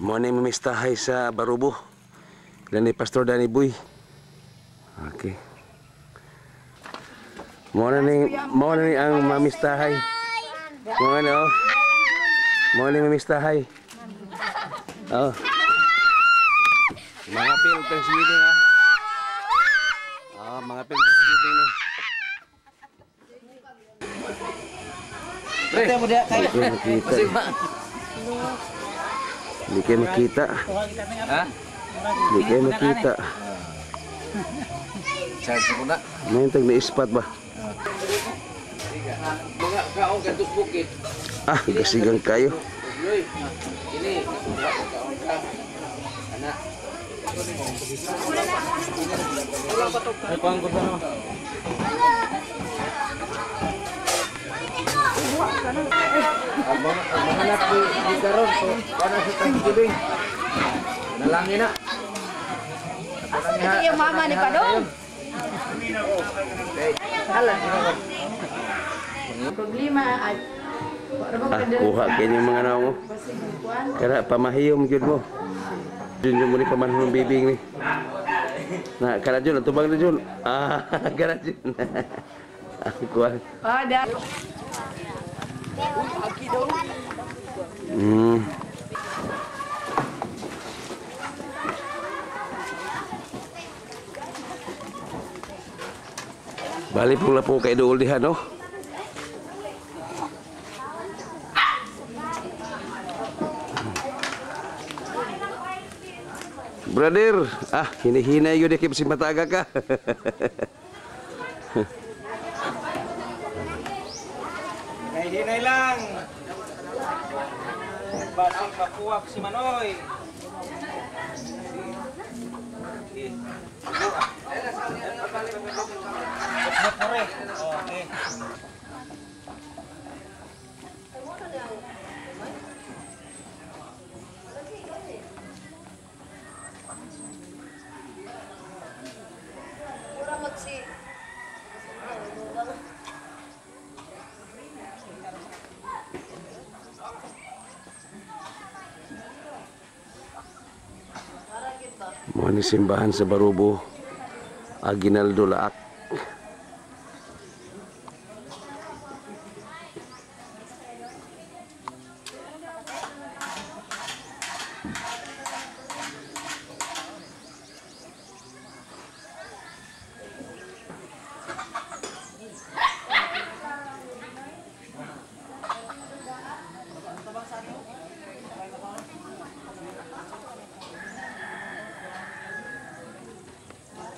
Mo ni mamistahay sa Barubo. Dan ni Pastor Danny Boy. Okay. Mo na ni ang mamistahay. Mo ano? Mo ni mamistahay. Oh. Mga pilot ang swimming ah. Oh, mga pilot ang swimming ni. Pre, mo dia kay. Hindi kayo makita. Ha? Hindi kayo makita. Charge ko na. May tag na spot ba? Mga kaong kantos bukid. Ah, gasigang kayo. Ini kaong ka. Anak. Ay, kuang ko sa no. Mga anak di karon so para sa Thanksgiving. Nalangin na. Yung mama ni Padong. Alam. Problema ay Kuha kayo yung mga naong mo. Kaya pamahiyom yun mo. Yun yung muli pamanhong bibing ni. Nah, kaya dyan, natubang na dyan. Ah, kaya dyan. Kuha. ada. Balik pula po kay dool diha no. Brother, hina-hina yun ikip si mataga ka. Hinay lang. Basing pakuwak si Manoy. Okay. Mo ni simbahan sa Barubo. Aguinaldo Laak.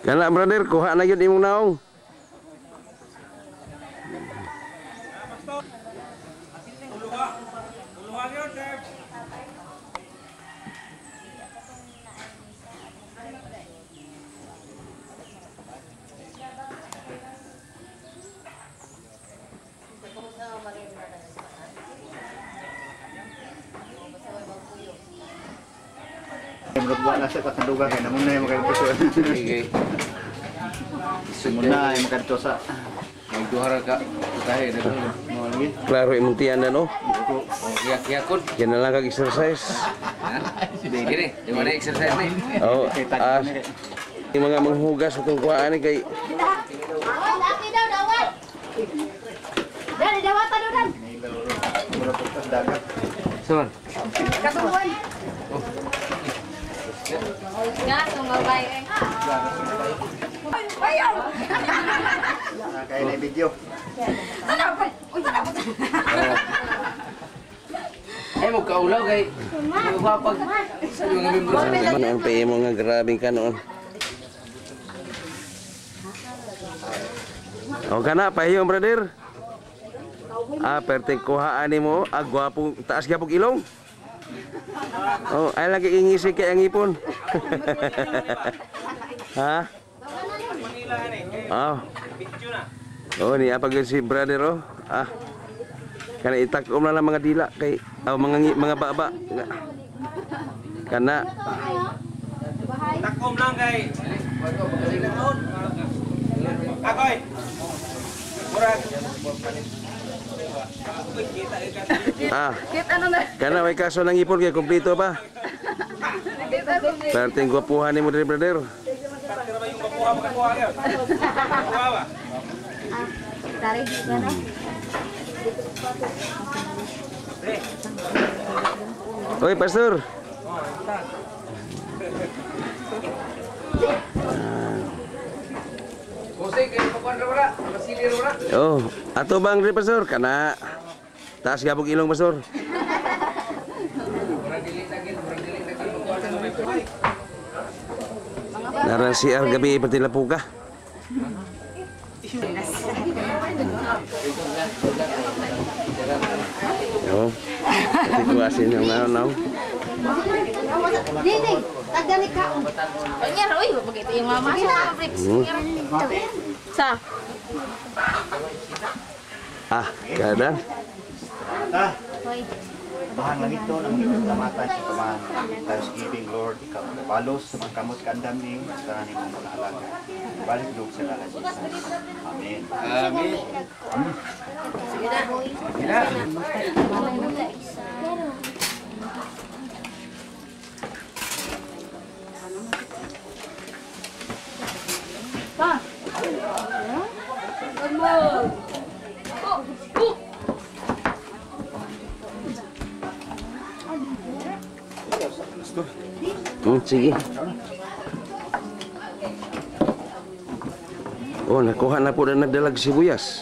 Kana brother, kuha na yun imong naong. Menurut buat nasi kat sanduga kay namun na makan puso. Okay. Muna ay makan tosa. Magduhara ka. Tahe na doon. Mo lagi. Klaro imong tiyan na no. Yak-yakon. Yan na lang kag exercise. Dili, di mana exercise ni? Oh, yung mga manghugas itong kuhaan ni kay Laki daw dawat. Dari dawat daw dan. Murag putas dagat. Son. Katuluan. Gas ngabay. Ayaw. Kay na video. Ano pa? Uy, ano pa? Ay mo kaulaw kay mapag sa mga membro sa ano ang paye mo nga grabing ka noon. O kana pahiyom brother. Perting kuhaan nimo agwapong taas gyapong ilong. Oh, ay lagi ingisi kay ang ipon. Ha? Oh. Oh, ni apa si brother oh. Kana itakom na lang mga dila kay mga baba. Kana takom lang kay Agoy. Murag. Kit ano na? Kana may kaso ng ipon kay kompleto pa. Perting gwapuhan ni mo diri, brother. Tarik mana? Oi, pastor. Oh, ato bang diri, pastor? Kana taas gabog ilong, pastor. Naran CR gabi pati lapuka. Oh, situasin yang naon. Dinding, tagani ka. Nya roy, begitu yung mama sa bricks. Sa. Ah, kadang. Hoy. Bahan lang ito ng salamatan sa Pamahan. Thanksgiving, Lord. Ikaw balos sa mga kamot kandam ni sa ni mga alaga. Balik loob sa kala Jesus. Amen. Amen. Sige na. Sige na. Pa. Sige. Oh, nakuha na po na nagdalag sibuyas.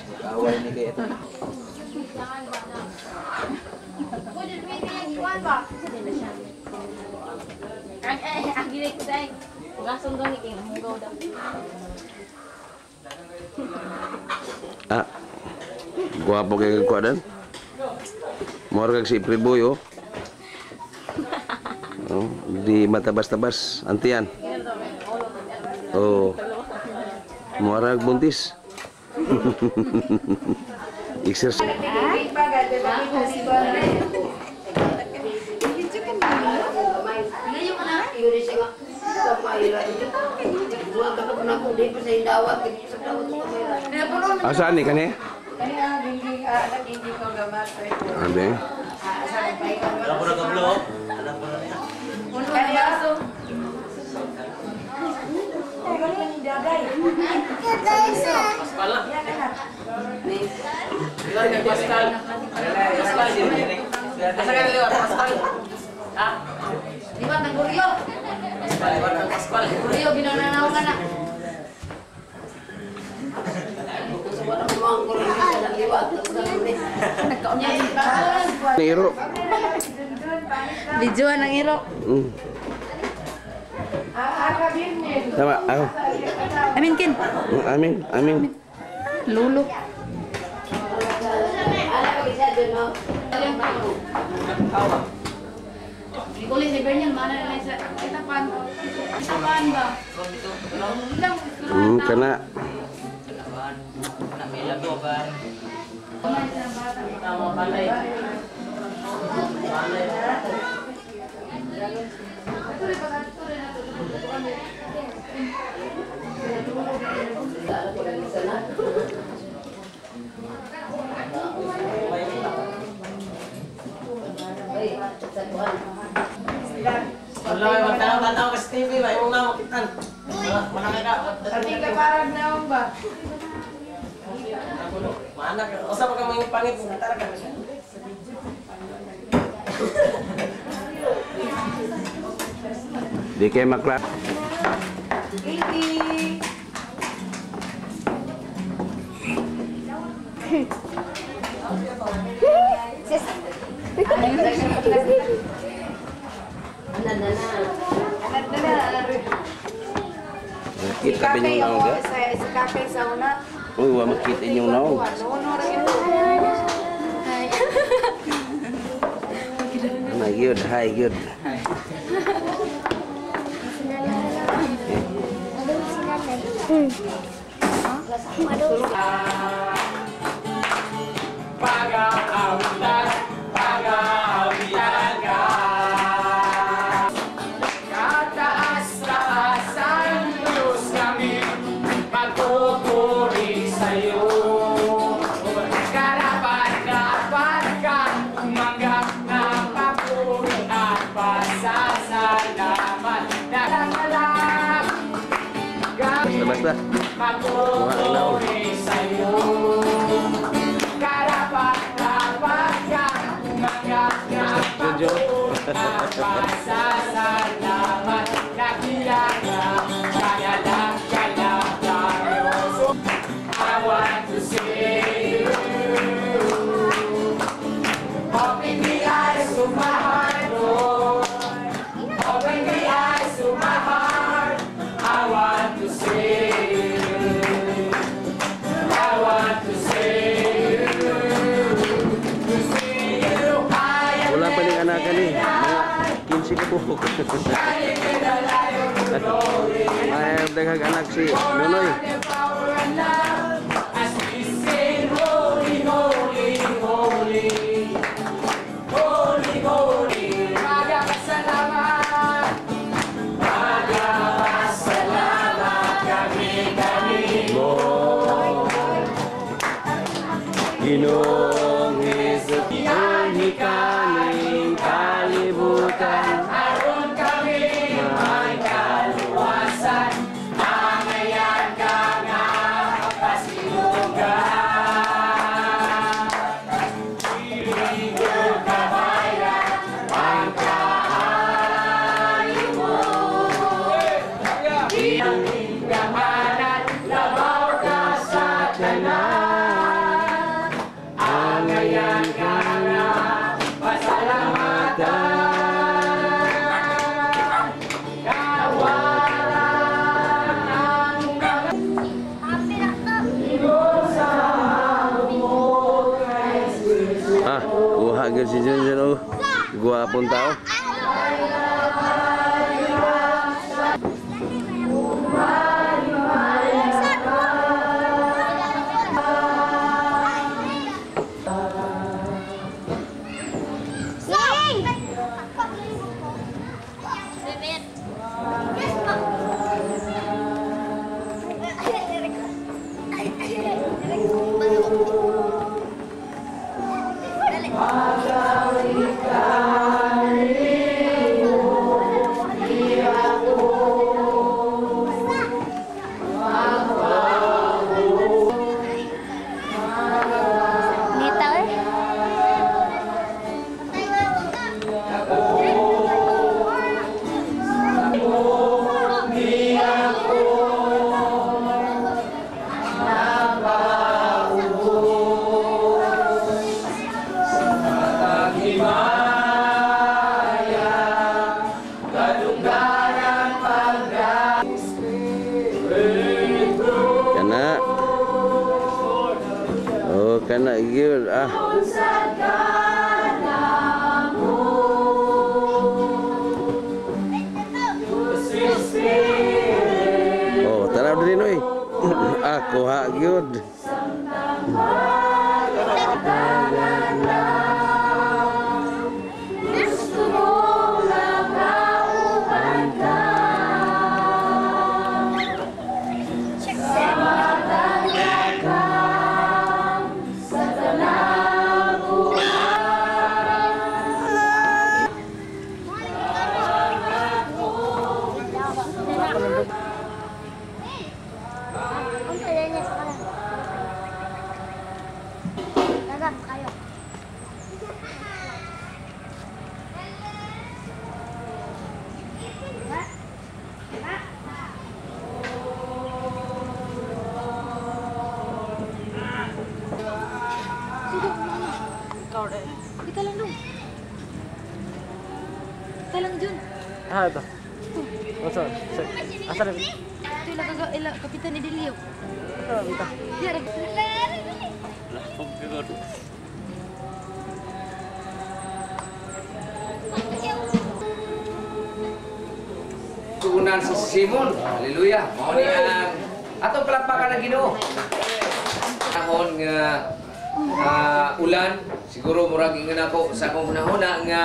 Ah, guwapo kayo kagkuadan. Mora kag si April Boy, oh. Oh, di matabas-tabas, antian. Oh. Mora kag buntis. Exercise. Asaan ni kani? Ade. Iro. Videoan ng iro. Sama ako. Amin kin. Amin. Lulu. Kulit ni Bernyan mana na sa itapan. Itapan ba? Kana. Walau yang tahu ke TV, baik mau nama kita. Mana mereka? Tapi keparang naong ba? Mana? Usah pakai mau pangit sebentar kan? Di kay makla. Kita pinyong naong ga. Sa kape sa una. Uy, wa makita inyong naong. My good, hi good. Pasasalamat basta. Wow. Jojo. Wala pa ning anak ni. Mga 15 ka po. Ay, daghang anak si Nonoy. Ginoong Hesus, Tuhan kaming kalibutan. Aron kami may kaluwasan, angayan ka nga pasilugan. Iligo kabayan ang kaayo mo. Iyang gamanan, labaw ka sa tanan. Angayan ka nga pasalamatan. Kuha gyud si Junjun oh. Guwapong tao. Kana. Oh, kana gyud ah. Oh, tara diri noy. Ah, kuha gyud. Kita lang dong. Kita lang Jun. Ah, ito. What's up? Asa na? Ito ilang kapitan ni Dilio. Ito, ito. Dia Tugunan sa Simon. Haleluya. Mao ni ang atong palakpakan ng Ginoo. Ahon nga ulan siguro murag ingon ako sa akong hunahuna nga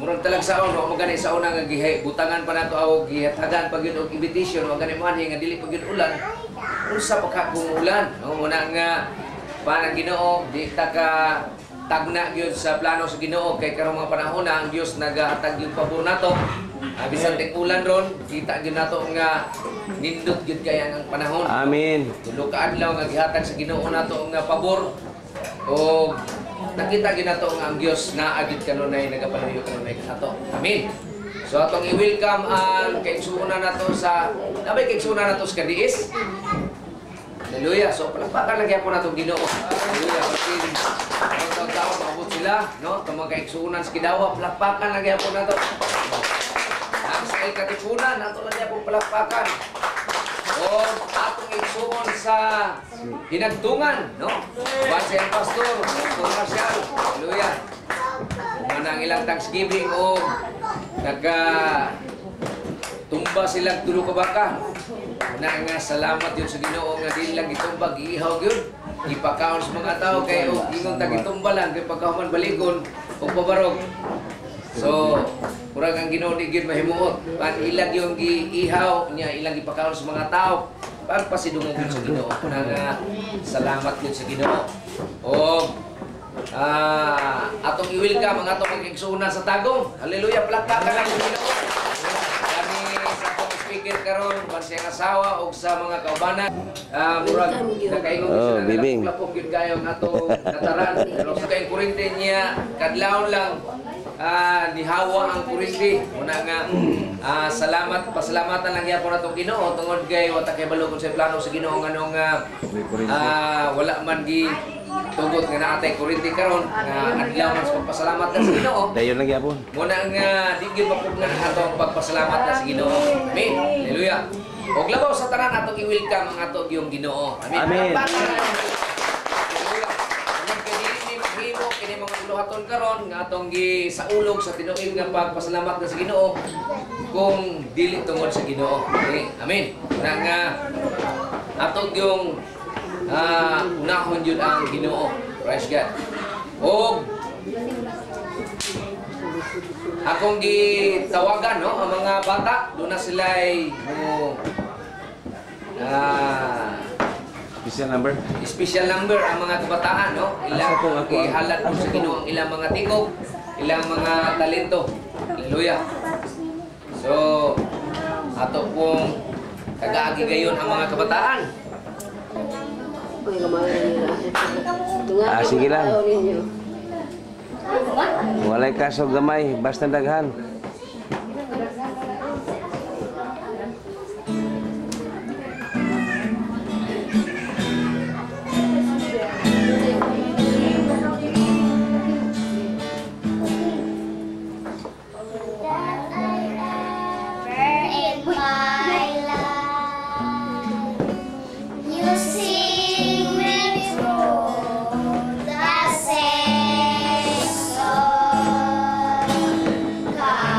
murag talagsaon wa magani sa una nga butangan pa nato og gihatagan pag yun og invitation wa gani man nga dili pag yun ulan unsa pa ka kung ulan muna nga para Ginoo di ta ka tagna gyud sa plano sa Ginoo kay karong mga panahon na ang Dios nagahatag yung pabor nato Bisan tig ulan ron, kita gyud nato nga nindot gyud kay ang panahon. Amin. Tulo ka adlaw nga gihatag sa Ginoo nato nga pabor. O nakita gyud nato nga ang Dios naa gyud kanunay nagapanuyo kanunay kanato. Amin. So atong i-welcome ang kaigsuonan nato sa nabay kaigsuonan nato sa kadiis. Hallelujah. So palakpakan lang gyapon natong Ginoo. Hallelujah. Ang taon maabot sila, no? Itong mga kaigsuonan sa Kidawa, palakpakan lang gyapon nato. Ang sa katipunan, nato lang gyapon palakpakan. O atong igsuon sa hinagtungan, no? Base ang pastor, Pastor Marcial. Hallelujah. Manang ilang Thanksgiving o tumba sila tulo ka baka. Na nga salamat yun sa Ginoo nga dili lang gitumbag iihaw yun. Ipakaon sa mga tao kay ingon ta gitumba lang kay pagkahuman balikon o pabarog. So, murag ang Ginoo di gyud mahimuot. Pan ilang yung giihaw niya ilang ipakaon sa mga tao. Pagpasidungog yun sa Ginoo. Nga salamat yun sa Ginoo. O atong i-welcome ang atong mag-igsuuna sa tagong. Hallelujah, palakpakan lang sa Ginoo. Kami sa atong speaker karon ban siyang asawa o sa mga kaubanan. Murag nakaingon sila Bibing. lapok gyud kayo ang atong nataran. Pero sa kay kurente niya kadlaw lang nihawa ang kurente. Una nga pasalamatan lang gyapon atong Ginoo tungod kay wa ta kay balo sa plano sa Ginoo nganong wala man gi tugot nga naatay kurente karon nga adlaw man sa pagpasalamat sa Ginoo. Dayon lang gyapon. Muna nga di gyud mapugnan atong pagpasalamat sa Ginoo. Amen. Hallelujah. Og labaw sa tanan atong i-welcome ang atong yung Ginoo. Amen. Amen. Hallelujah. Mahimo kini mga uluhaton karon nga atong gisaulog sa tinuig nga pagpasalamat sa Ginoo kung dili tungod sa Ginoo. Okay? Amen. Muna nga atong yung unahon yun ang Ginoo. Praise God. O akong gitawagan, no, ang mga bata, doon na sila ay special number ang mga kabataan, no? Ilang ihalat mo sa Ginoo ang ilang mga tingog, ilang mga talento. Hallelujah. So, ato pong kagaagi gayon ang mga kabataan. Sige lang. Walay kaso gamay, basta daghan. God.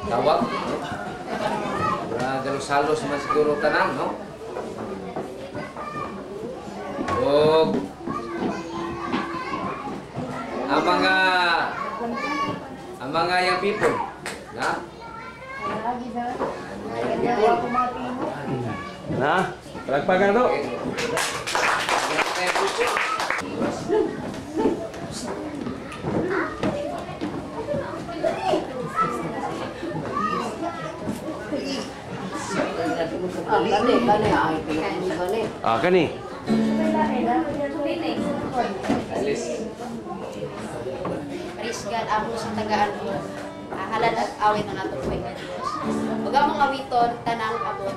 tawag, no? Galos-halos man siguro tanan, no? O ang mga young people, na? Na, palagpagan to. Ah, kani. Praise God, amo sa tagaan mo. Halad at awit ang atong pagkakas. Huwag mong awiton, tanang abot.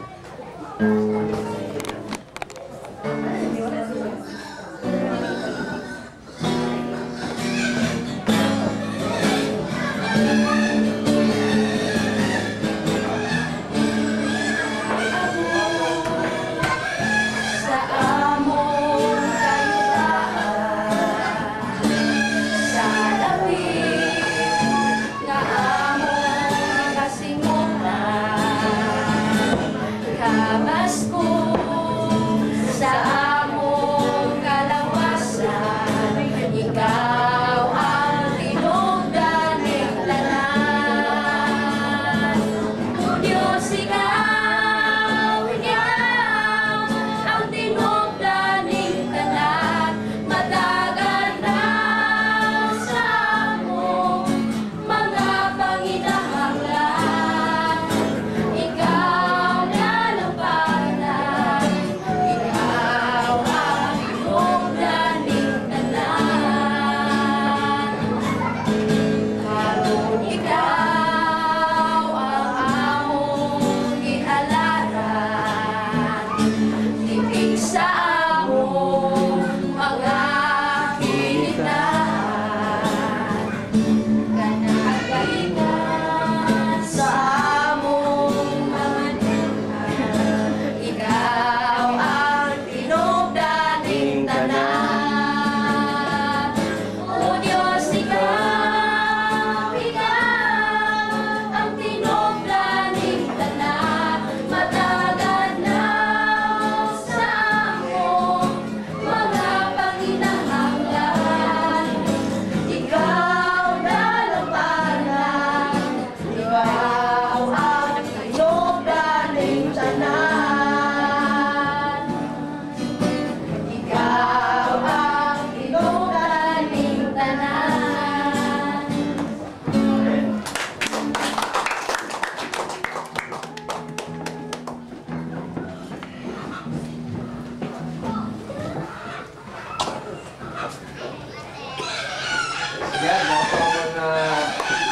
Yan, mga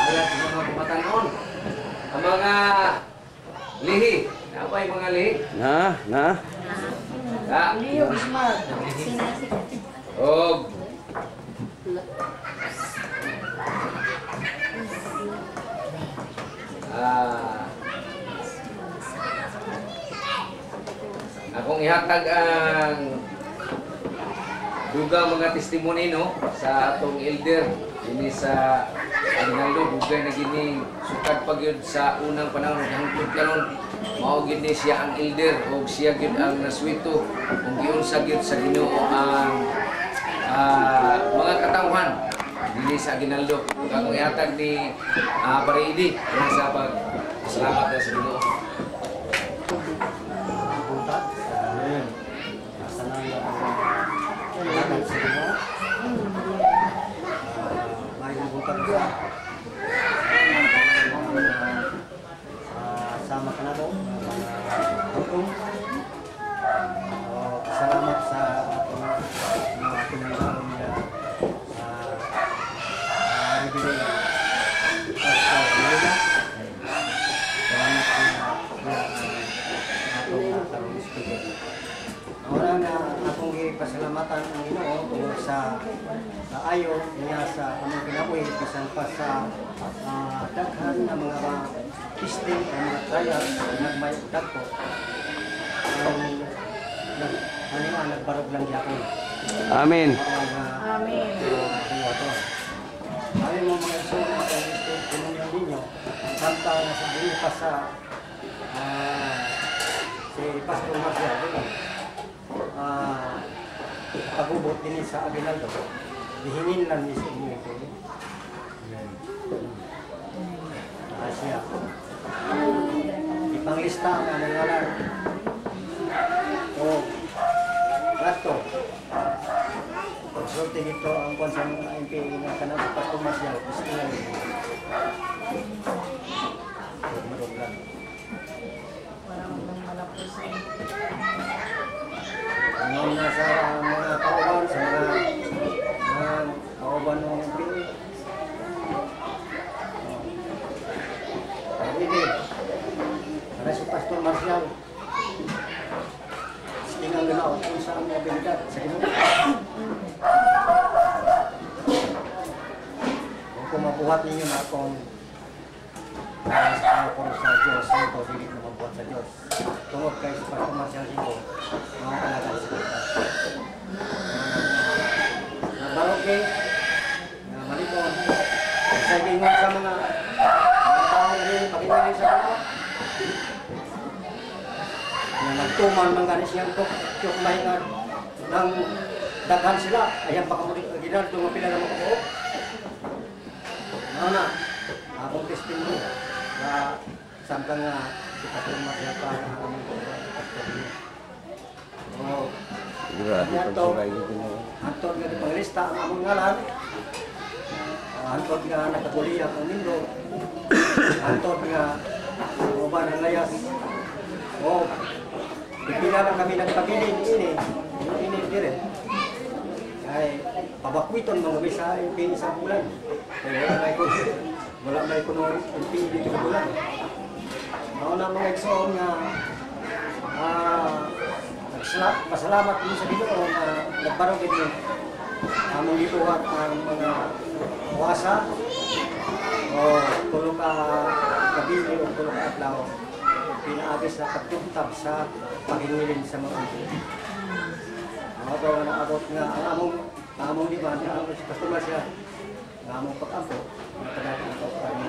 alat sa mga kumatanon. Ang mga lihi. Ano ba yung mga lihi? Na. Og akong ihatag ang dugang mga testimony, no, sa atong elder ini sa Aguinaldo. Dugay na gini sukad pa gyud sa unang panahon hangtod karon mao gini siya ang elder o siya gyud ang naswito kung giunsa gyud sa Ginoo ang mga katawhan dinhi sa Aguinaldo. Akong ihatag ni Baridi sa salamat sa Ginoo. Sama ka na po, salamat sa atong mga pinagawin nila ribili salamat sa atong atong speaker. Ora na akong gipasalamatan ang Ginoo tungod sa ayo niya sa among kinabuhi bisan pa sa daghan na mga testing o mga trial nagmayagdag po. Nagbarog lang yapon. Amen. Amen. Amin mo mga iso, mga iso, ninyo, samtang sabihin pa sa si Pastor Marcial, pagubot din sa Aguinaldo, dihingin lang ni sa inyo ito. Siya. Ipanglista ang nangalan. O, rato. Pagsulti dito ang konsang MP na kanang sa Pastor Marcial, gusto lang. Marunlan. Ngayon na sa mga kauban, sa mga kauban ng MP. Pwede. Para si Pastor Marcial, tingnan ganaw kung saan ang abilidad sa Ginoo. Kung mabuhat ninyo na akong para sa Diyos, ito hindi na mabuhat sa Diyos. Tungod kay si Pastor Marcial Ginoo, mga kalagan sa kita. Nabarog eh, na malikon, sa gingon sa mga taong rin, pakinari sa mga na nagtuman mga ganis niyang tukmay nga ng daghan sila. Ayan pa kamulit na ginal, dumapila na mga buhok. Ano na, akong testimony na sampa nga si Pastor Marcial pa na aming testimony. Antod nga di panglista ang among ngalan. Antod nga nakaguliyak ang nindo. Antod nga uban ang layas. Pipila na kami nagpabilin ini dire. Ay pabakwiton mga bisa MP sa bulan. Kaya wala may kuno MP dito sa bulan. Mao na mga igsoon nga pasalamat din sa Ginoo na nagbarog ito among gibuhat ang mga kuwasa o tulo ka kabili o tulo ka adlaw pinaagis na pagtuntab sa paghingiling sa mga ito. Mga ito na naabot nga ang among liban, ang among si Pastor Marcial, ang among pag-ampo, nakadati ito kami.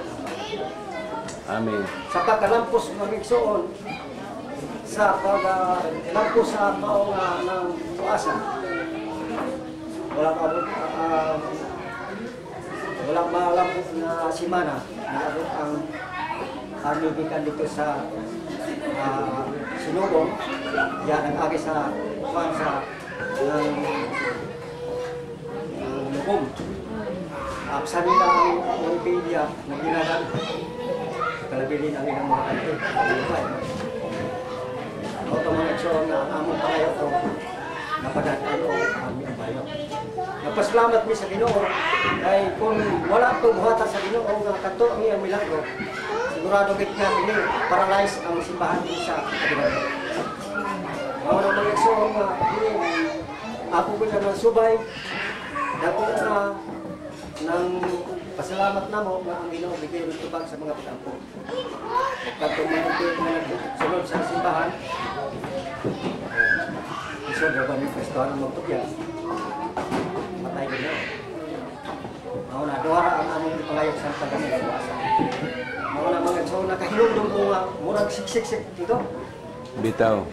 Amen. Sa pagkalampos ng igsoon, sa pagkalampos sa mao nga ng tuasa, walang malampos na simana, naabot ang amigikan dito sa Sinubong, yan ang agi sa ng lubong. Sa nila ang Wikipedia na ginagan, kalabilin ang ilang mga kanto. Automatisyon na ang among pangayo ko, napadatan o aming bayo. Napasalamat mi sa Ginoo, ay kung wala itong buhatan sa Ginoo, nga kanto ang iyang milagro, sigurado git nga ini paralyze ang simbahan din sa Aguinaldo. Mga mga igsoon nga ako ko ng subay, dako na ng pasalamat namo nga ang Ginoo bigay ng tubag sa mga pag-ampo. Kadtong mga sunod sa simbahan, isod ra ba ni Kristohan ang magtugyan? Matay gina. Mao na duha ang among pangayog sa taga-Manila. Mao na mga igsoon na kahilom ko nga murag siksik dito. Bitaw.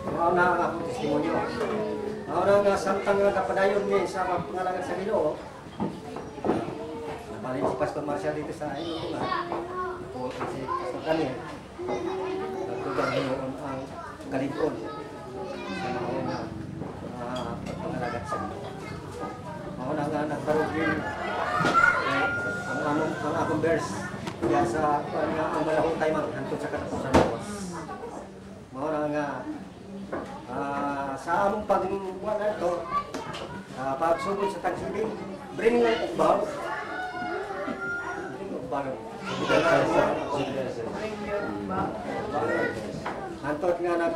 Mao na ang akong testimonyo. Mao na nga samtang nga kapadayon ni sa pangalangan sa Ginoo. Nabalin si Pastor Marcial dito sa inyo nga. O si Pastor Daniel. Nagtugang Ginoo ang kalig-on sa mga na pagpangalagat sa Ginoo. Mao na nga nagkaroon din ang akong verse diya sa ang malahong tayo hantod sa katapusan ng oras. Mao na nga sa among pagbuwan na ito, pagsugod sa Thanksgiving, bring ng ugbaw. Bring ugbaw. Hantod nga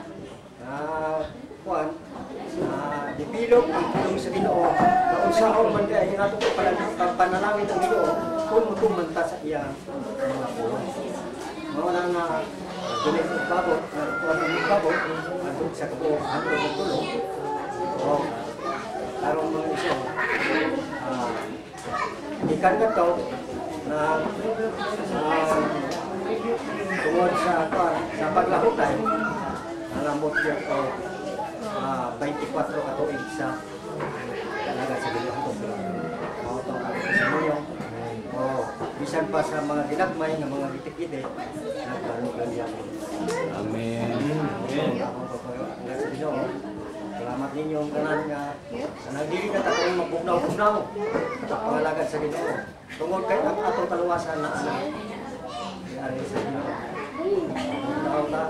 kuan dipilog ang tulong sa Ginoo kung saan man kay ato ko panalangin ang Ginoo kung mutumanta sa iya mga pulong. Mao na nga dili ko babot kuan ang babot ang sa ko ang tulong. O tarong mga iso ikan nga to na tungod sa paglahutan, nalambot siya ko 24 katuig sa talaga sa Ginoo. Mao to ang testimonyo. Bisan pa sa mga ginagmay nga mga gitik-gitik, nagkaroon niya. Amen. Salamat ninyo ang kanan nga nagdili na tayo magbugnaw-bugnaw sa pangalagad sa Ginoo. Tungod kay ang atong kaluwasan na anak. Ari sa Ginoo. Tawag na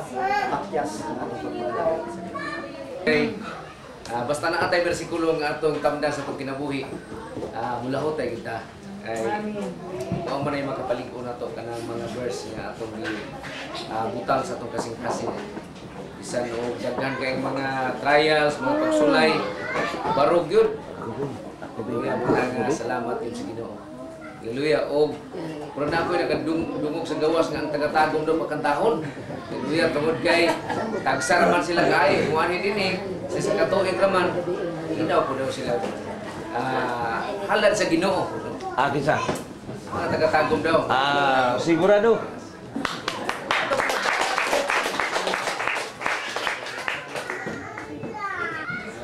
pakyas ang atong pangalagad sa Ginoo. Okay. Basta naatay bersikulo nga atong tamda sa atong kinabuhi. Mulahot ay kita. Ay mao man ay makapalig-o na to kanang mga verse nga atong butang sa atong kasing-kasing. Bisan og daghan kay mga trials, mga pagsulay, barog yun. Hallelujah, mga salamat yun sa Ginoo. Hallelujah. Og pero na ako'y nakadungog sa gawas nga ang tagatagong daw pagkantahon. Hallelujah, tungod kay tagsara man sila kay muani dinhi sa katuig raman. Ginaw po daw sila. Halad sa Ginoo. Kisa? Mga tagatagong daw. Sigurado.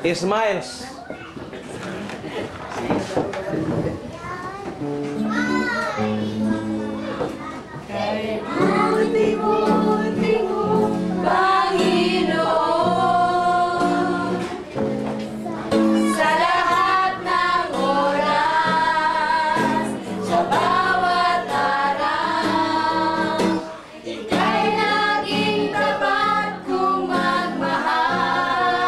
Smiles. Kay buti-buti mo, Panginoon, sa lahat ng oras, sa bawat araw, ika'y naging tapat kong magmahal.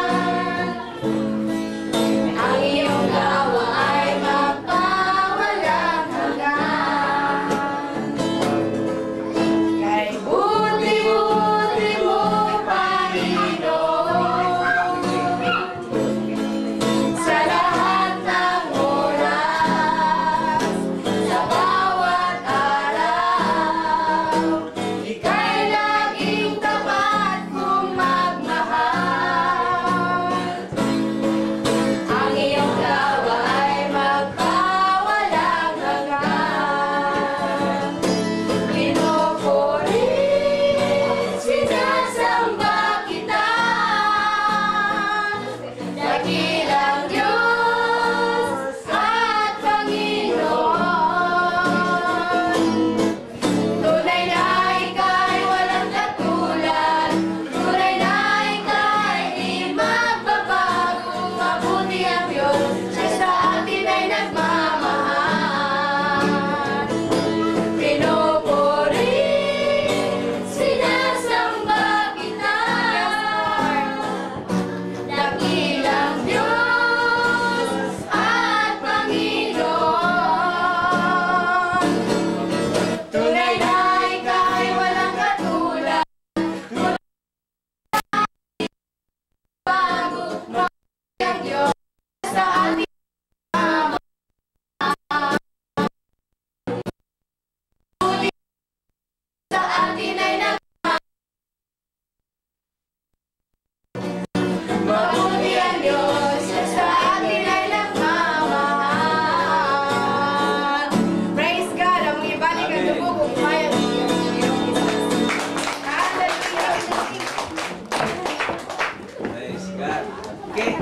Ang iyong gawa ay magpawalang hanggan. Kay buti-buti mo, Panginoon, sa lahat ng oras, sa bawat araw, ika'y laging tapat kong magmahal. Ang iyong gawa ay magpawalang hanggan. Pinupuri, sinasamba kita, dakilang Diyos at Panginoon. Tunay na ika'y walang katulad, tunay na ika'y di magbabago. Mabuti ang Diyos, siya sa atin ay nagmamahal. Pinupuri, sinasamba kita, dakilang Diyos at Panginoon. Tunay na ika'y walang katulad, bago mabuti ang Diyos sa atin. Sa atin ay mabuti ang Diyos, siya sa atin ay nagmamahal. Praise God! Ang ibalik ang dugo kung kaya ng Iyong Praise God. Okay.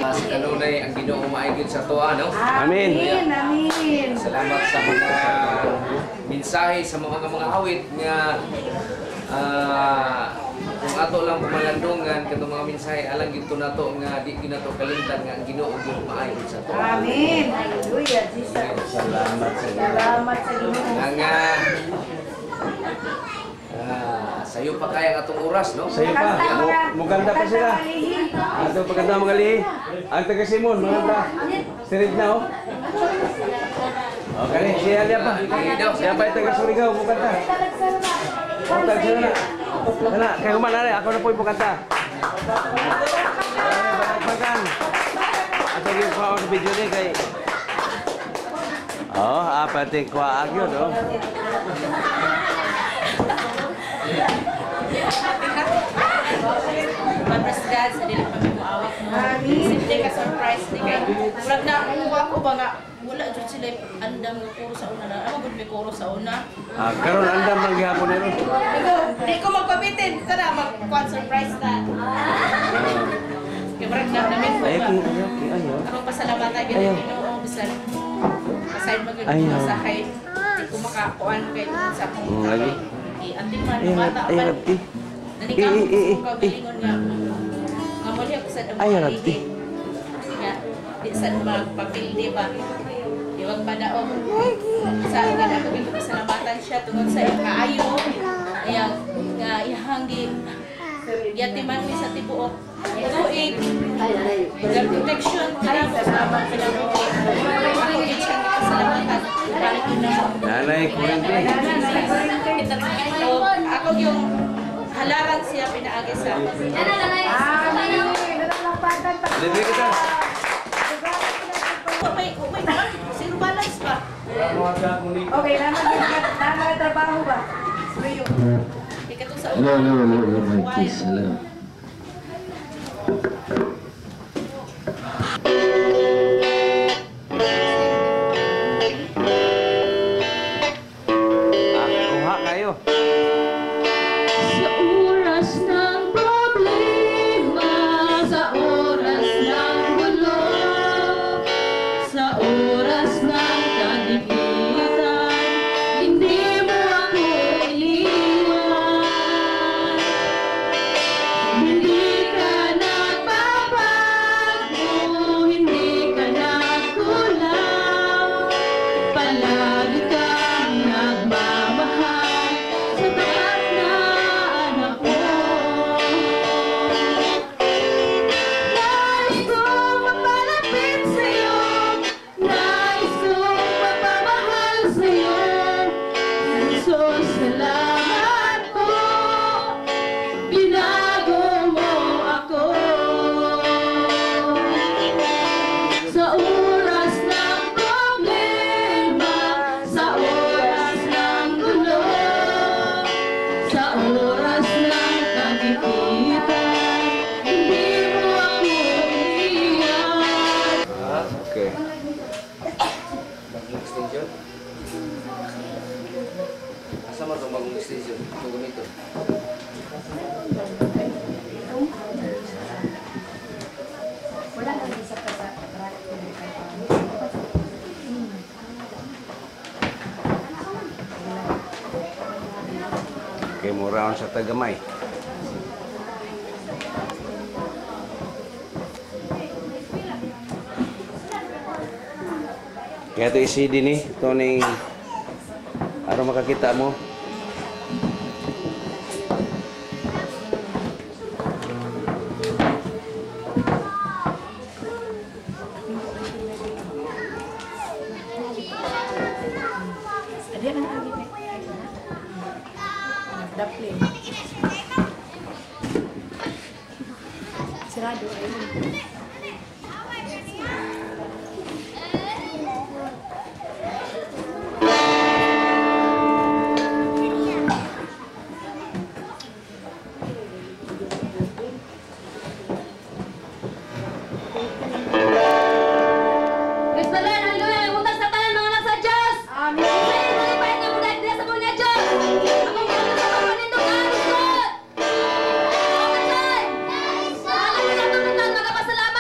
Sa kanunay ang Ginoo maayod sa tuwa, no? Amen. Amin. Salamat sa mga mensahe sa mga awit nga kung ato lang pumalandungan katong mga mensahe alang gito nato nga di ginato kalimtan nga ang Ginoo gyud maayod sa tuwa. Amen. Hallelujah, Jesus. Salamat sa Ginoo. Salamat sa Ginoo. Sayo pa kaya ang atong oras, no? Sa'yo pa. Muganda pa sila. Ato pagkanta mga lihi. Ang taga Simon, maganda. Sirid na, oh. Okay, siya niya pa. Siya pa yung taga Surigao, muganda. Muganda siya na. Sana, kayo manari. Ako na po yung muganda. Bagkan. Ato yung kwa sa video niya kay... Oh, pati kwa agyo, no? Praise God. God sa dili pa mo awit mo. Simple ka surprise ni kay. Murag na ako ba nga wala jud sila andam nga puro sa una na. Ano gud may puro sa una? Karon andam lang gihapon nero. Di ko magpabitin. Tara mag surprise ta. Kaya murag na namin mo ba? Ayaw. Ako pasalamatan gyud Ginoo bisan. Aside magiging sa kay di ko makakuan kay sa akong lagi. Anting man bata pa. Nanikam ko kagalingon nga. Ngamali ako sa damalihi. Nga, di sa magpapildi ba? Iwag padaog. Sa nga nagawin ko salamatan siya tungod sa kaayo. Ayaw, nga ihanggi. Yatiman mi sa tibuok. Tuig. Ang protection para mo sa mga pinabuhi. Pagkakit siya ng kasalamatan. Balik yun na. Nanay, kurente. Ako yung halaran siya pinaagi sa akin. Libre kita. Umay naman. Zero balance pa. Okay, naman trabaho ba? Suyo. Ikaw sa Hello, kiss, hello. Kuha kayo. Sa oras ng problema, sa oras ng gulo, sa oras ng kagipitan, hindi mo ako iniwan. Hindi ka nagbabago, hindi ka nagkulang. Palagi kang nagmamahal sa tapat na anak mo. Nais kong mapalapit sa'yo, nais kong mapamahal sa'yo. Puso, salamat po, binago mo ako. Sa oras ng problema, sa oras ng gulo, sa oras ng kagipitan, hindi mo ako iniwan. Okay. Bagong extension. Asa man itong bagong extension? Ito ganito. Okay, muraon sa tagamay. Kaya ito i-CD ni. Ito ning araw makakita mo. Sirado. Kristalan, hallelujah! Ibutas sa tanan mga nasa Diyos! Amen! Sa'yo mga ipahit nga mula hindi sa punya Diyos! Akong mga sa papanindong kahalos ko! Mga katay! Mga katay! Mga katay!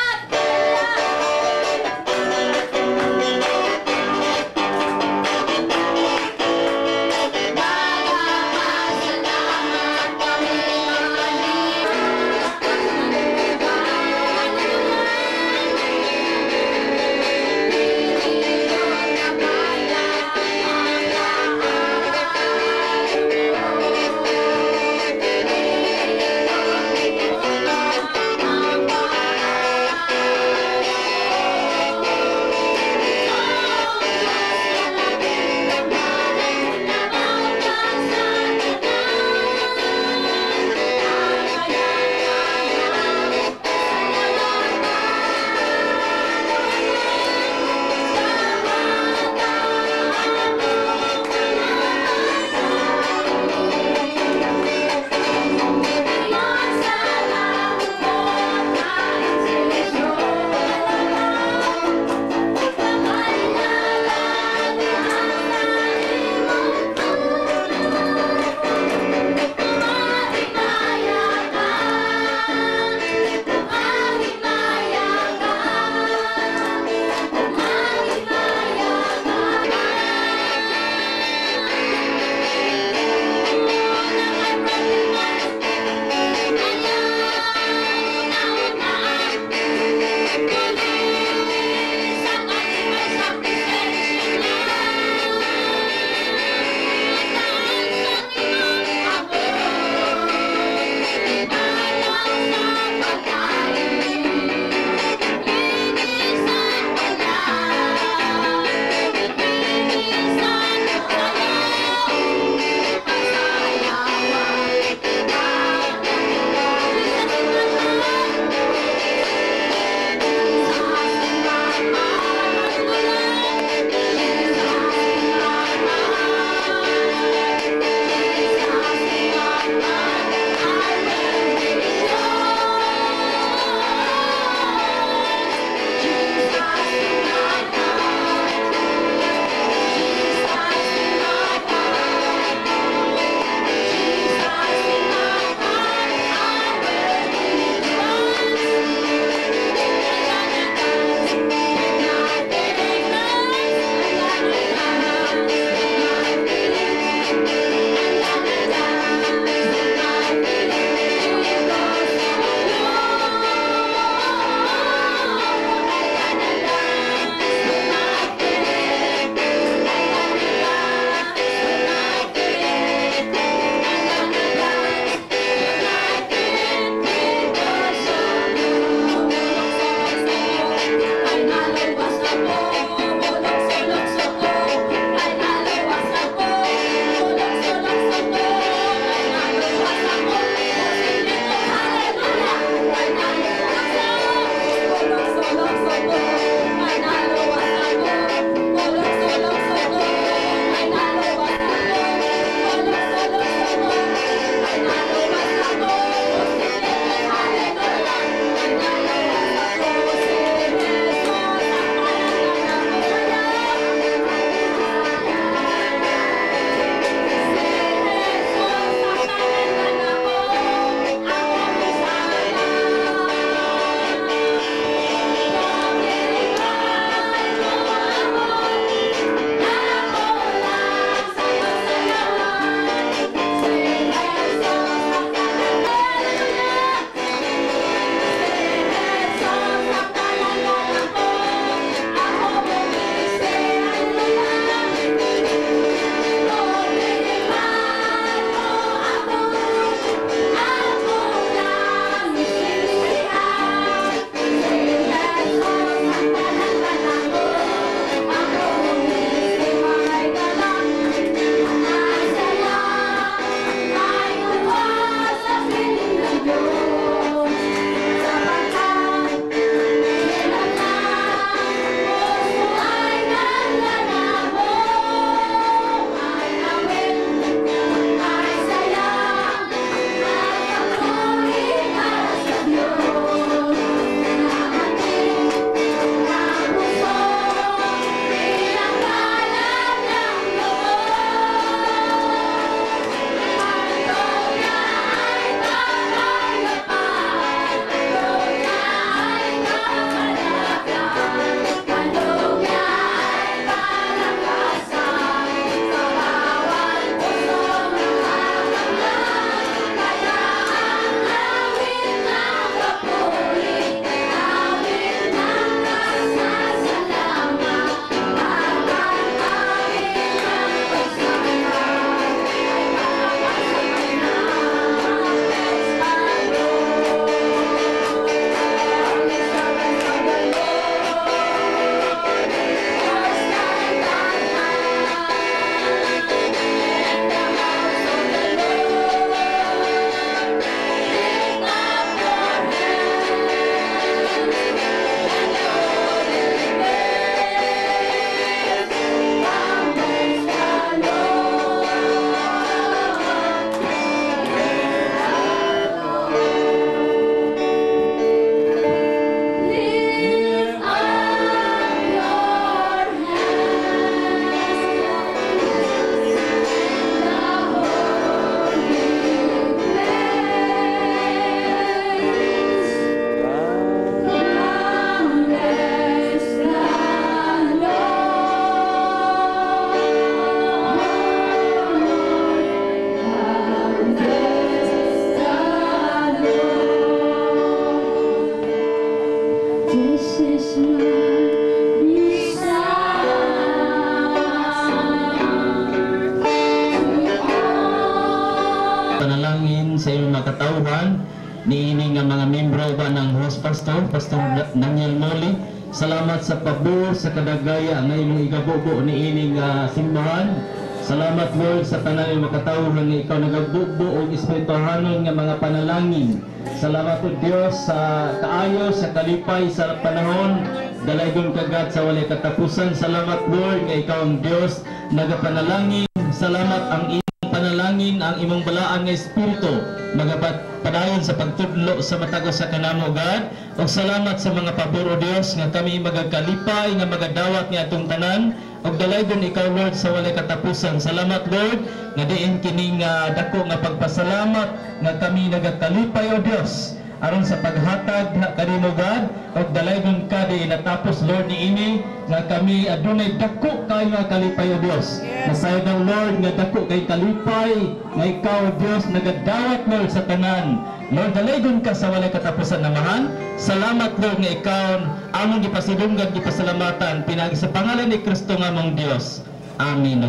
niini nga mga membro ba ng host pastor, Pastor Daniel Moli. Salamat sa pabor sa kadagaya nga imong igabubo niini nga simbahan. Salamat Lord sa tanan nga makatawag nga ikaw nagabubo og espirituhanon nga mga panalangin. Salamat po Dios sa kaayo sa kalipay sa panahon. Dalaygon kagad sa walay katapusan. Salamat Lord nga ikaw ang Dios nagapanalangin. Salamat ang imong panalangin, ang imong balaan nga espiritu magapadayon sa pagtudlo sa matagos sa kanamo God. O salamat sa mga pabor o Dios nga kami magagkalipay nga magadawat nga atong tanan. Og dalaygon ikaw Lord sa walay katapusan. Salamat Lord nga diin kini nga dako nga pagpasalamat nga kami nagakalipay o Dios aron sa paghatag kanimo God. Og dalaygon ka di natapos Lord niini nga kami adunay dako kay nga kalipay o Dios. Masayod ang Lord nga dako kay kalipay nga ikaw o Dios nagadawat Lord sa tanan. Lord, dalaygon ka sa walay katapusan namahan. Salamat Lord nga ikaw among gipasidunggan gipasalamatan pinagi sa pangalan ni Kristo nga among Dios. Amen.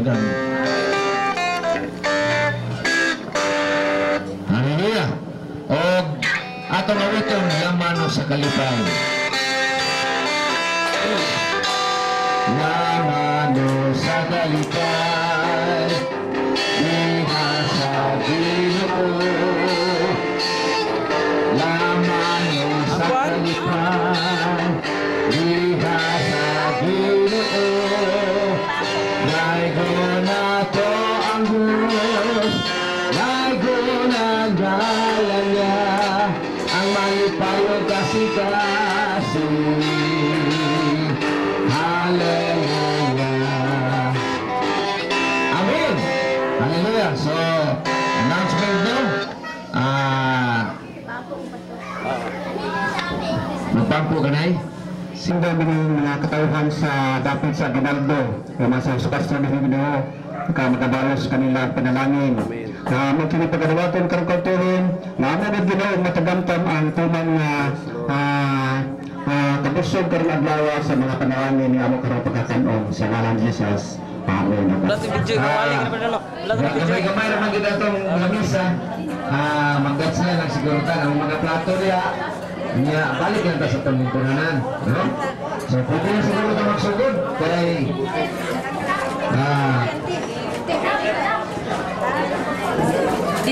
Hallelujah. Og atong awiton lamano sa kalipay. Lamano sa kalipay, diha sa Ginoo. Lamano sa kalipay, diha sa Ginoo. Laygon nato ang Diyos, laygon ang galang niya, ang malipayong kasi-kasi. Hallelujah. Amen. Hallelujah. So, announcement no? Magpangko ka na eh. Singga ng mga katauhan sa dapat sa Ginaldo, yung mga pastor ng Ginoo, magkabalos kanila panalangin. Magkinipagadawaton karong kautuhin, na ano na Ginoo matagamtam ang tumang kabusog karong adlaw sa mga panalangin ni amo karong pagkatanon sa ngalan ni Jesus. Amen. Gamay naman gid atong mga misa. Magdats na lang siguro ang mga plato niya. Nya balik lang ta sa pamimpunanan, no? So pwede na siguro ito magsugod kay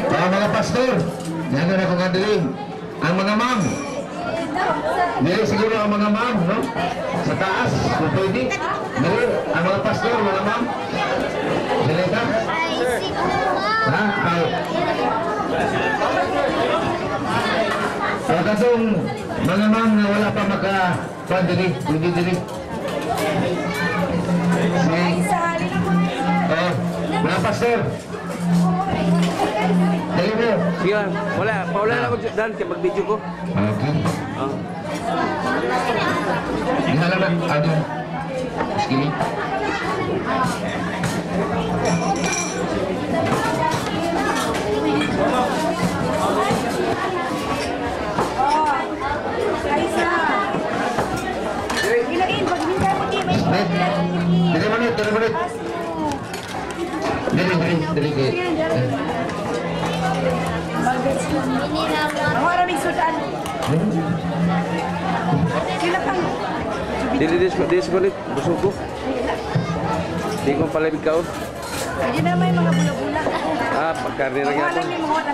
mga pastor, yan na ako kadiling ang mga ma'am. Dili siguro ang mga ma'am, no? Sa taas, kung pwede. Dili, ang mga pastor, mga ma'am. Dili ka? Ha? Katong mga ma'am na wala pa maka-dili, pwede dili. Mga pastor. Dali mo. Sige lang. Wala na ako dyan kaya mag-video ko. Okay. Hindi na lang. Ano? Sige. Dali Ang maraming sudan. Sila pang. Dili sulit. Busog ko. Di ko pala ikaw. Hindi na may mga bula-bula. Pagkarni lang yan. Walang yung mga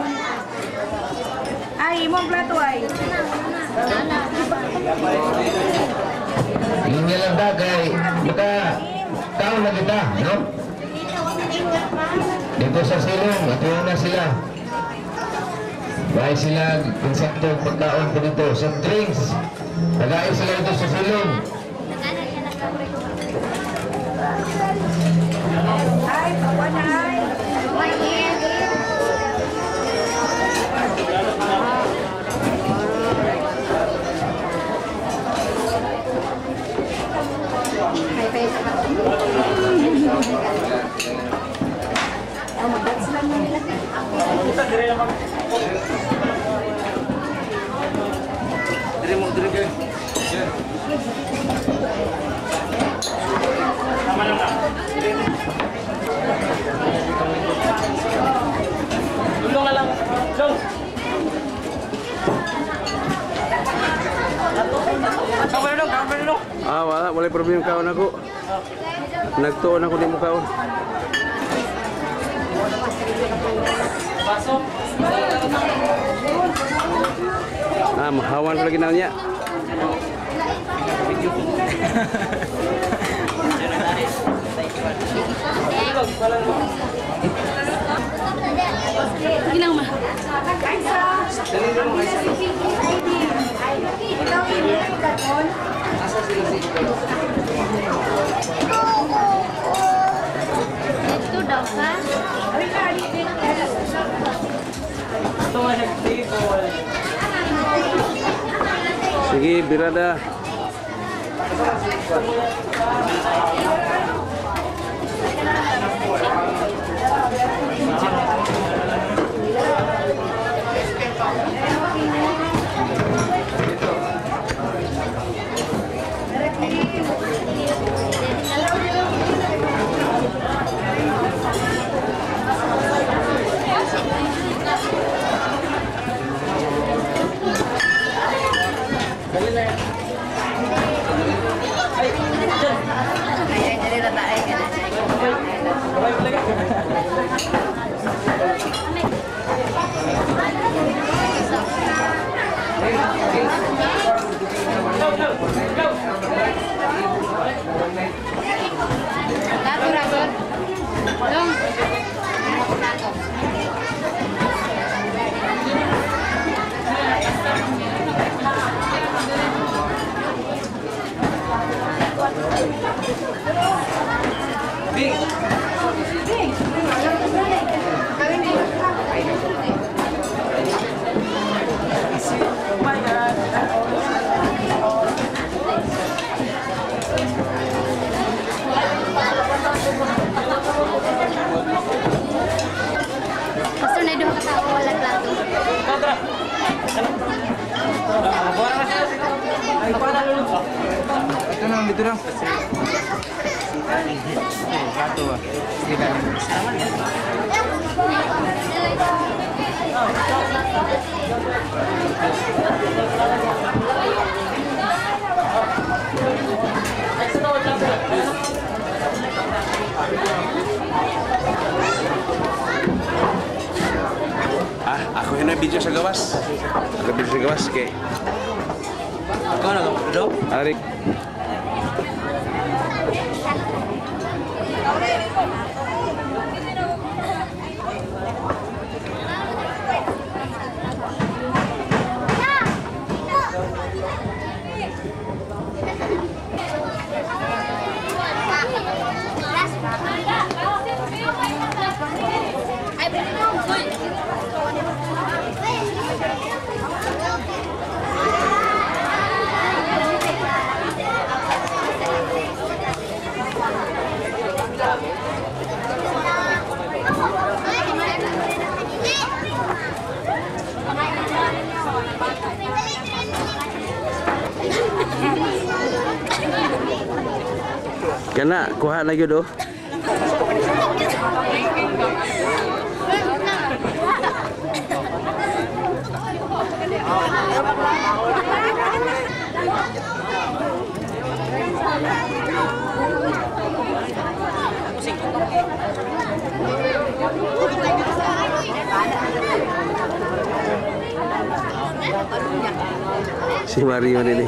ay, imong plato ay. Hindi lang bagay. Maka tao na kita, no? Dito sa silong, matuwa na sila. Dahil sila konsepto pagkaon po dito sa drinks. Nagain sila dito sa silong. Ay, tawa na ay. Tama lang na. Ah, wala, wala problem kaon ako. Nagtuon ako di mo kaon. Ah, mahawan ko lagi na niya. Gilang mah. Itu daw ka? Sige, birada. Pastor na doon katawa wala plato. Ito na, dito na. Ah, ako yun ang video sa gawas. Ako video sa gawas kay. Ikaw na, bro? Arik. Kana kuha lagi do. Si Mario ini.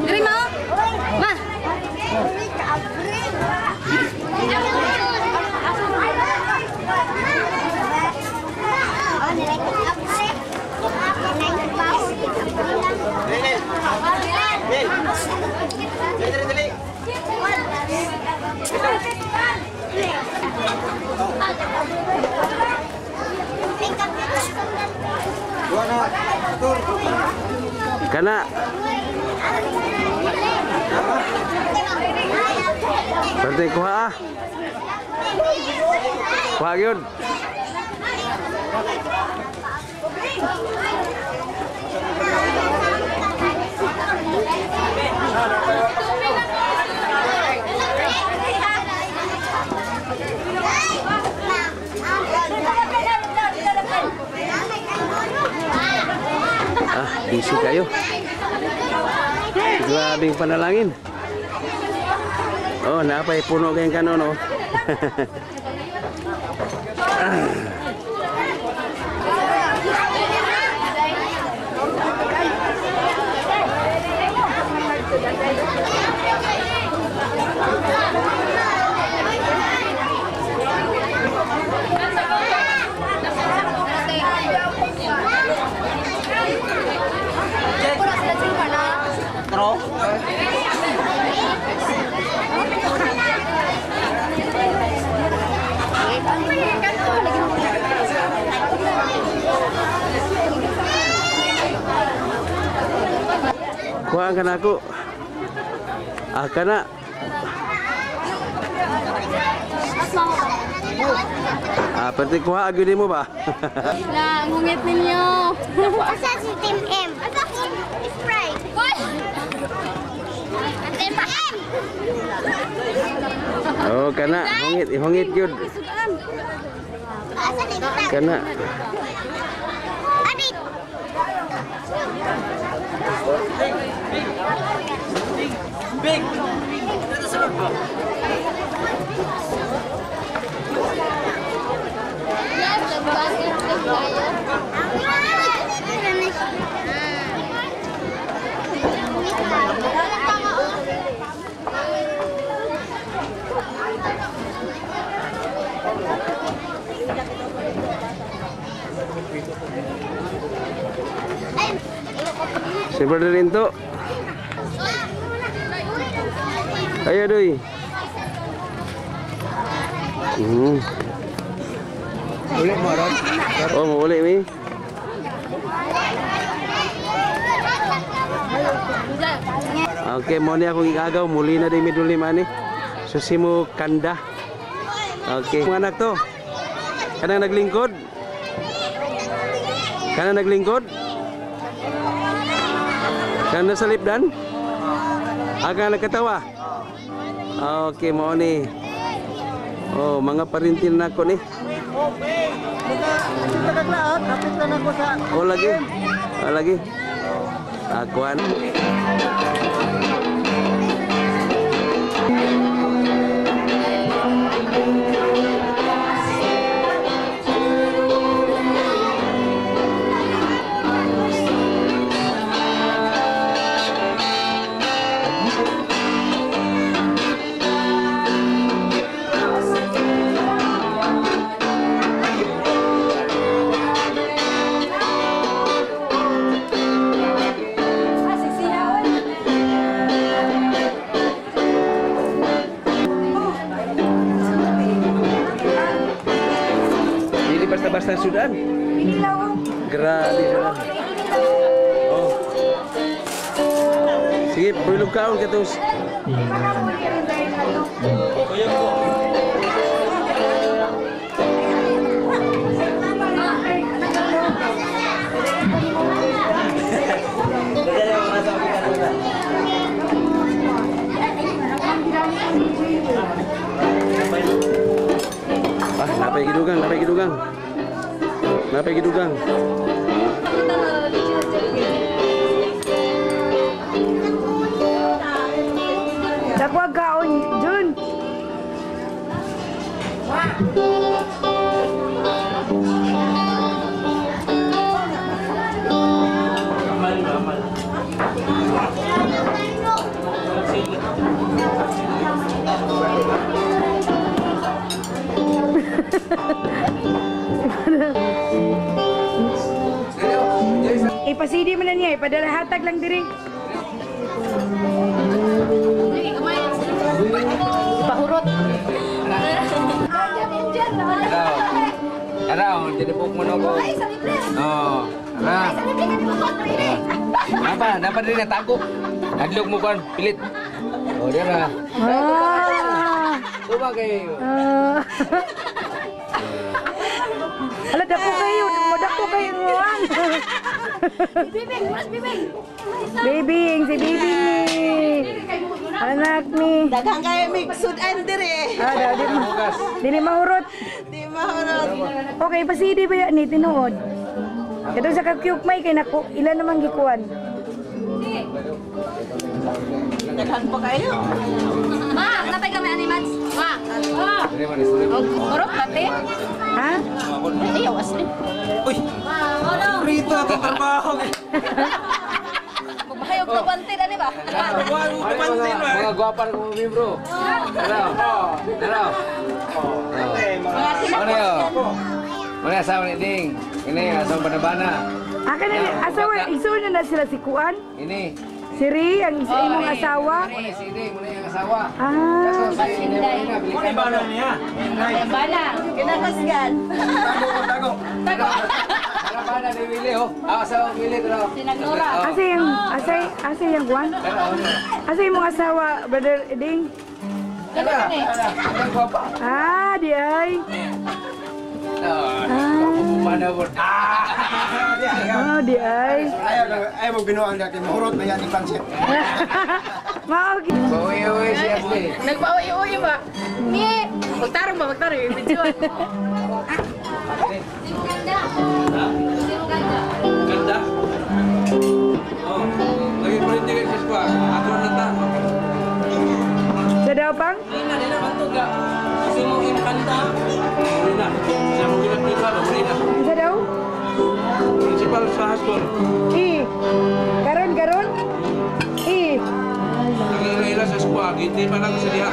Diri mo? Ma. Dali. Kana. Berarti kuha ah. Kuha gyud. Busy kayo. Grabing panalangin. Oh, napay puno kayong kanon, oh. Kuha ka na ako. Kana. Pati kuha agad mo ba? Na, ngungit ninyo. Asa si Team M? Asa si Sprite? Team M! Oh, kana. Hungit yun. Kana. Adit! Big! Ito sa ba? Si Brother Rinto. Ayo doi. Ulit mo ron. Oh, mau boleh mi. Oke, mau ni aku igagaw muli na di miduli mani. Susimu kanda. Oke, mga anak to. Kanang naglingkod. Kanang naglingkod. Kanang nasalip dan. Aga nagkatawa. Oke, mau ni. Oh, mga parintin na ako ni. Oh, lagi. Oh, lagi. Akuan. Basta sudah. Grabe sudah. Oh. Sige, bulog kaon ka tos. Napay gidugang, napay gidugang. Napay gidugang. Dakwag kaon, Jun. Ipasidi mo na niya, ipadala hatag lang diri. Pahurot. Araw, jadi pok mo ko. Oh, Nah. Apa? Dapat din natago. Adlog mo kan pilit. Oh, dia lah. Coba kayo. Ala dapo kayo, dapo kayo nguan. Bibing, mas bibing. Bibing, si Bibing ni. Anak ni. Daghang kayo migsud dire. Dili mahurot. Di mahurot. Okay, pasidi ba yan ni tinuod? Ito sa kakyuk may kay nako ilan namang gikuan. Daghang pa kayo. Ma, napay kami animats. Ma. Murok pati. Ha? Ayaw asli. Uy. Rito ako trabaho. Mahayog na banti na, di ba? Mga guwapan ko mo, bro. Naraw. Ano yun? Ano yung asawa ni Ding? Ini, asawa Banabana. Akan ni asawa iso na sila si Kuan? Ini. Si Ri ang imong asawa. Ini si Ding, muna yung asawa. Ah. Si Inday. Ano ba na niya? Bana, kinakasgan. Tago. Banabana ni Willie, oh. Asawa Willie, pero. Sinagnora. Asa yang Kuan? Asa imong asawa, brother Ding? Ah, di ay. Oh, di ay. Ayaw mo binuang natin. Mahurot na yan ipansit. Mao. Bawi-uwi si Ashley. Nagpawi-uwi ba? Ni, magtarong ba? Magtarong yung video. Ganda. Oh, lagi politik ke siswa. Aturan nata. Sa daw pang? Dina bantu gak? Semua ini kanta. Dina. Saya mau bilang prinsipal, Dina. Sa daw? Prinsipal sa school. Karon. Nagila-ila sa sekolah, gitu pa lang sa diha.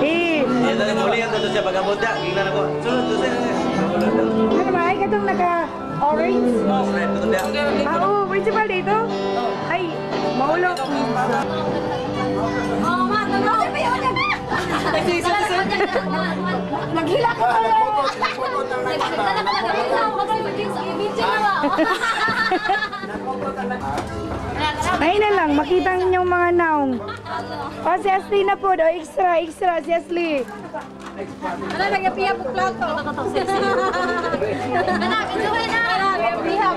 Ya tadi muli yang tentu siapa kamu tak? Gimana kok? Suruh tu saya. Ano ba? Ay, katong naka-orange? Oh, saya betul dia. Oo, principal dito? Ay, maulo. Oh, ma, tanaw. Naghila ka pa rin. Ay na lang, makita ninyong mga naong. O, si Ashley na po. O, extra, si Ashley. Ano, nag-apiya po plato. Anak, enjoy na. Nag-apiya.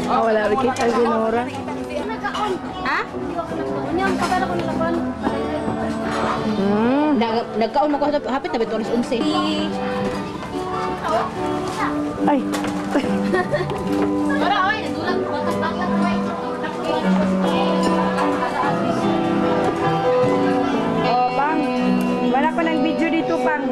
Oh, wala rin kita si Nora. Ha? Unyang, pagkala ko nilapon. Nagkaon mo ko hapit na bito alas 11. Ay. Para, oy, nadulang. Baklas-baklas, oy. Oh, Pang. Wala ko ng video dito, Pang.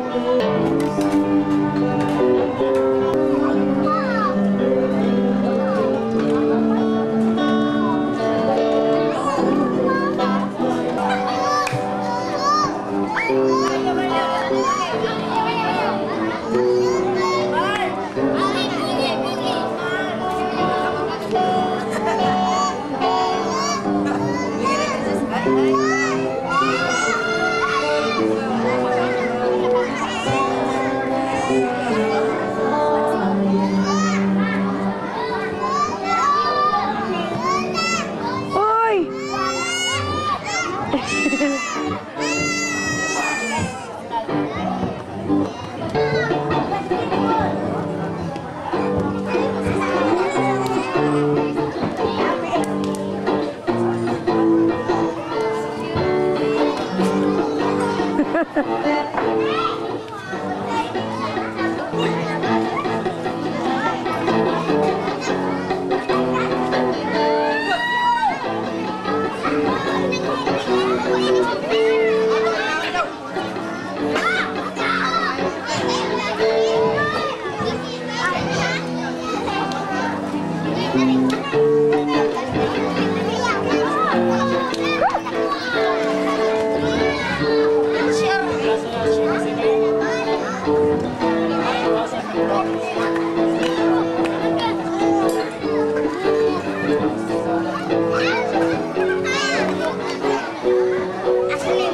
Asli.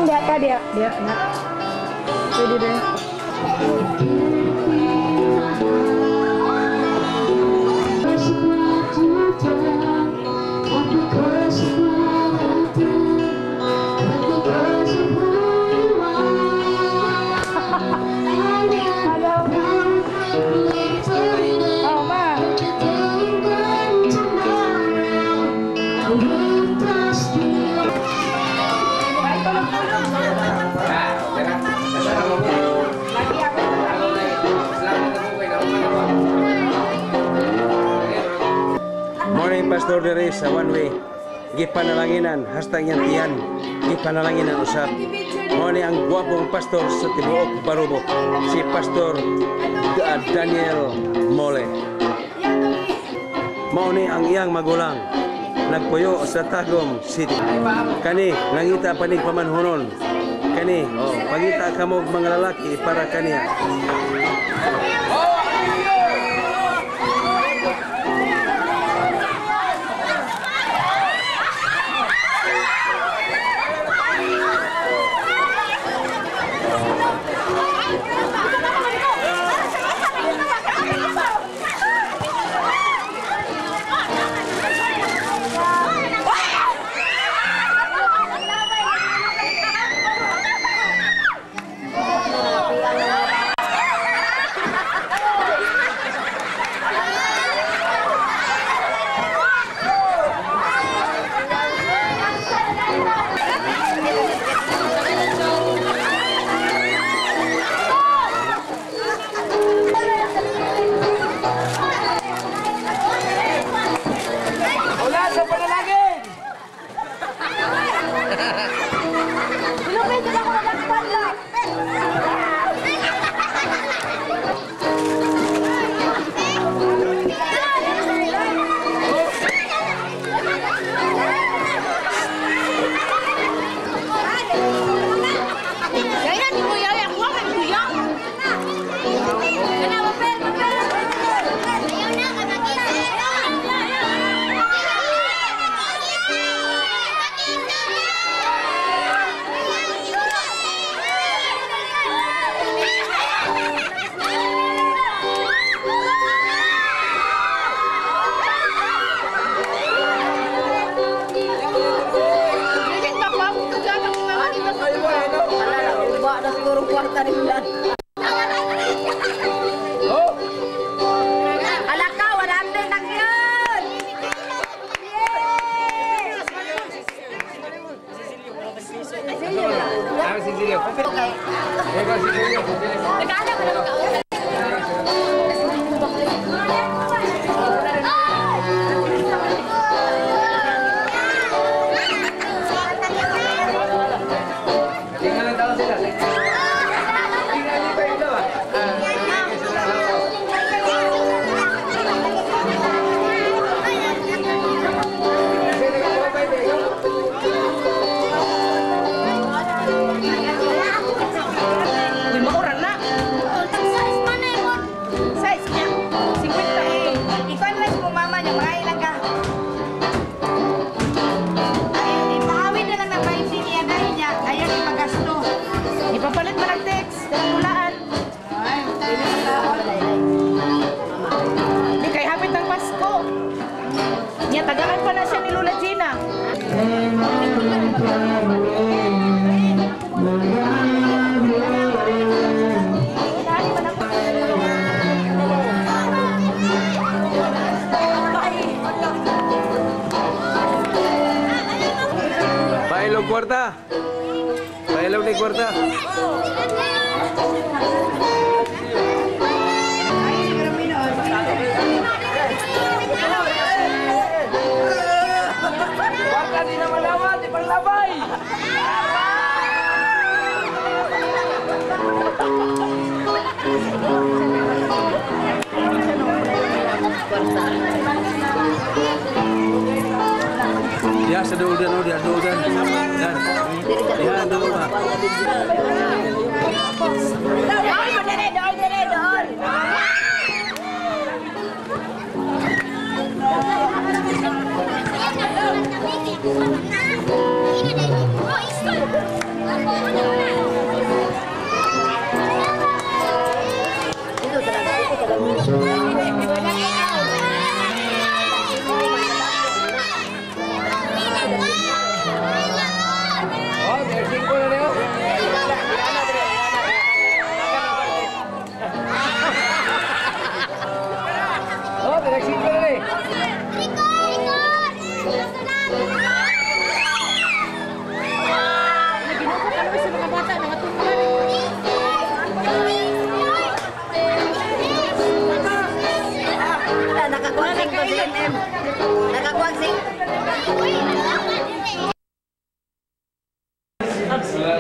dia kak dia nak. Jadi deh. Morning Pastor dari sa one way. Gipanalanginan hashtag yan tiyan. Gipanalanginan usap. Morning ang guwapong pastor sa Tibuok Barubo. Si Pastor Daniel Mole. Morning ang iyang magulang. Nagpuyo sa Tagum City. Kani nangita panig pamanhunon. Kani pangita kamo mga lalaki para kaniya. Pailog kwarta. Pailog ni kwarta. Kwarta di na malawat, di panglabay. Ya, sedudan udah, sedudan. Dan ya, dulu Pak. Ini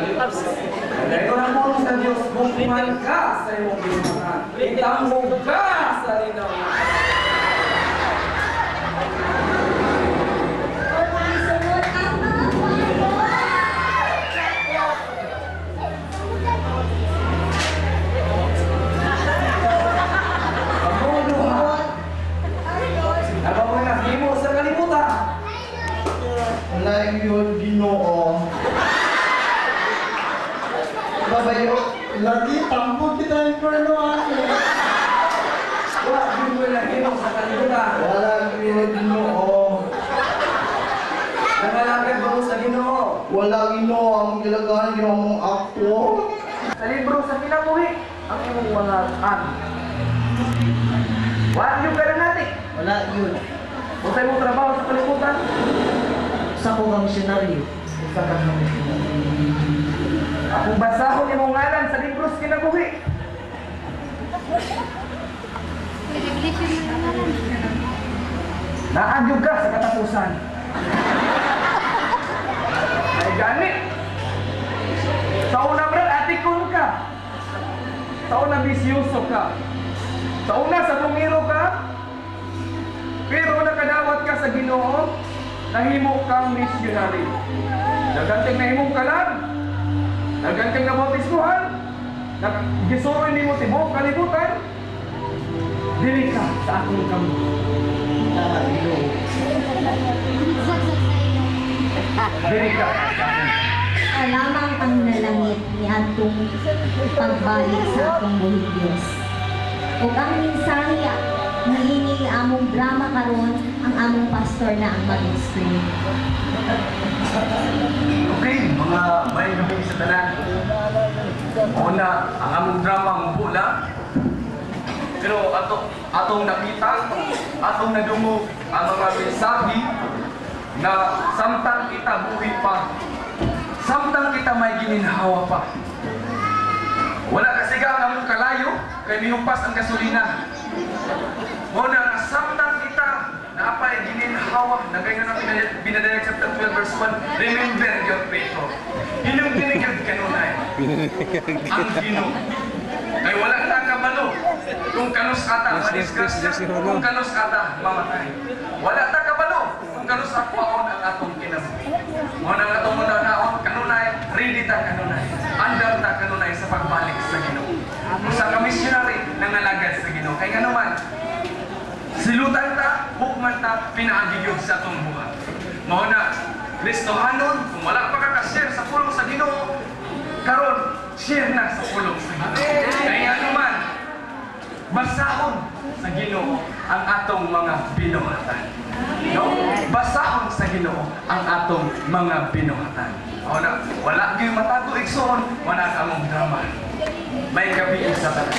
Ito na po sa Diyos, bukman ka sa iyong binuhan. Itambog ka sa linaw. Laing yun, Ginoo. Babayo, lagi tambog kita yung pernoan. Wala, yun mo lang yun sa kalimutan. Wala yun, Ginoo. Nangalagad ba mo sa Ginoo? Wala, Ginoo. Ang gilagahan yung mong ako. Sa libro sa kinabuhi, ang iyong mga wala yung ka na natin. Wala yun. Butay mo trabaho sa kalimutan. Sa ko kang misyonaryo. Isa ka ng misyonaryo. Akong basahon yung ngalan sa libro sa kinabuhi. Naagyog ka sa katapusan. Ay gani. Sa una brad, atikon ka. Sa una bisyoso ka. Sa una sa bumiro ka. Pero nakadawat ka sa Ginoo, nahimo kang missionary. Naganting nahimong kalan. Naganting nabautismuhan. Gisuroy ni mo tibok kalibutan. Dili ka sa akong kamot. Dili ka. Alamang ang nalangit ni atong pagbalik sa atong buhig Diyos. O ang minsahya niini among drama karon ang among pastor na ang mag-explain. Okay, mga may gabi sa tanan. Una, ang among drama ang bula. Pero atong nakita, atong nadungog ang mga mensahe na samtang kita buhi pa, samtang kita may gininhawa pa. Wala kasiga ang among kalayo, kay mihupas ang gasolina. Muna na samtang kita napay gininhawa, nagay nga na binadayag chapter 12 verse 1, remember your Petro. Inyong tinigyan kanunay. Ang Ginoo. Ay wala ta kabalo. Kung kanus ata madisgrasya, kung kanus ata mamatay. Wala ta kabalo. Kung kanus akwaon ang atong kinabuhi. Muna nga itong naon kanunay, ready ta kanunay. Andar ta kanunay sa pagbalik sa Ginoo. Usa ka missionary nangalagad sa Ginoo. Kay kanuman, silutan ta, hukman ta, pinaagiyog sa atong buhat. Mao na, Kristohanon, kung wala pa ka share sa pulong sa Ginoo, karon share na sa pulong sa Ginoo. Kaya naman, basahon sa Ginoo ang atong mga binuhatan. No? Basahon sa Ginoo ang atong mga binuhatan. Mao na, wala gyud matago igsoon, wala ka among drama. May gabi sa tanan.